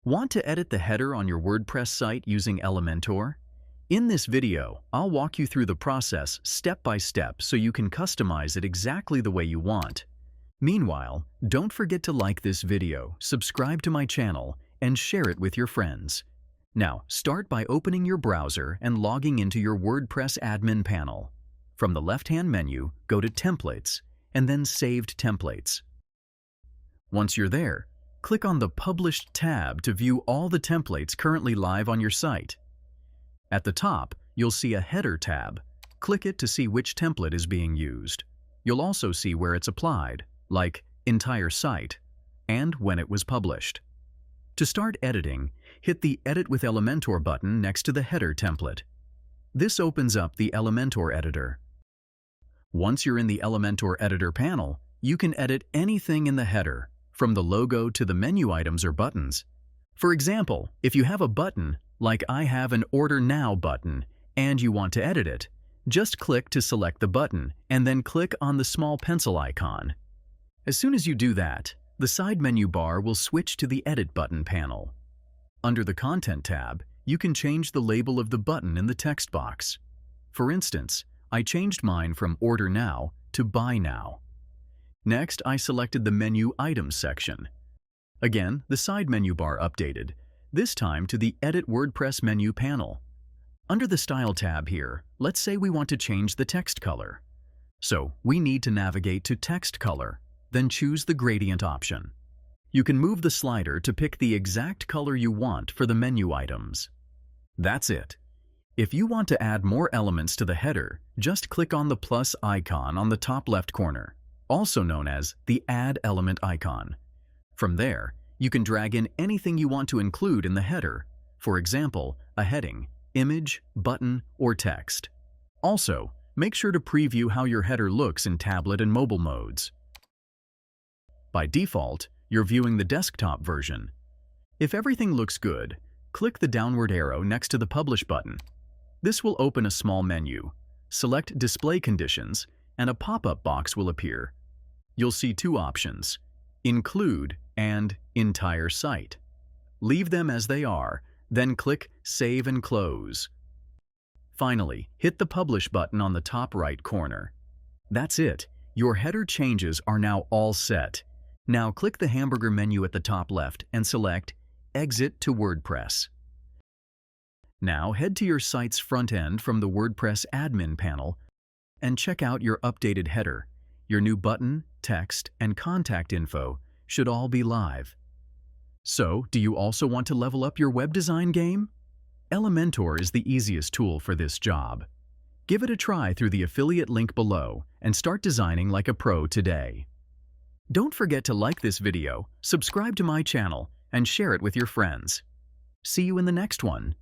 Want to edit the header on your WordPress site using Elementor? In this video, I'll walk you through the process step by step so you can customize it exactly the way you want. Meanwhile, don't forget to like this video, subscribe to my channel, and share it with your friends. Now, start by opening your browser and logging into your WordPress admin panel. From the left-hand menu, go to Templates, and then Saved Templates. Once you're there, click on the Published tab to view all the templates currently live on your site. At the top, you'll see a Header tab. Click it to see which template is being used. You'll also see where it's applied, like Entire Site, and when it was published. To start editing, hit the Edit with Elementor button next to the header template. This opens up the Elementor editor. Once you're in the Elementor editor panel, you can edit anything in the header, from the logo to the menu items or buttons. For example, if you have a button, like I have an Order Now button, and you want to edit it, just click to select the button and then click on the small pencil icon. As soon as you do that, the side menu bar will switch to the Edit button panel. Under the Content tab, you can change the label of the button in the text box. For instance, I changed mine from Order Now to Buy Now. Next, I selected the Menu Items section. Again, the side menu bar updated, this time to the Edit WordPress menu panel. Under the Style tab here, let's say we want to change the text color. So, we need to navigate to Text Color, then choose the Gradient option. You can move the slider to pick the exact color you want for the menu items. That's it. If you want to add more elements to the header, just click on the plus icon on the top left corner, also known as the Add Element icon. From there, you can drag in anything you want to include in the header, for example, a heading, image, button, or text. Also, make sure to preview how your header looks in tablet and mobile modes. By default, you're viewing the desktop version. If everything looks good, click the downward arrow next to the Publish button. This will open a small menu. Select Display Conditions, and a pop-up box will appear. You'll see two options, Include and Entire Site. Leave them as they are, then click Save and Close. Finally, hit the Publish button on the top right corner. That's it. Your header changes are now all set. Now click the hamburger menu at the top left and select Exit to WordPress. Now head to your site's front end from the WordPress admin panel and check out your updated header. Your new button, text, and contact info should all be live. So, do you also want to level up your web design game? Elementor is the easiest tool for this job. Give it a try through the affiliate link below and start designing like a pro today. Don't forget to like this video, subscribe to my channel, and share it with your friends. See you in the next one.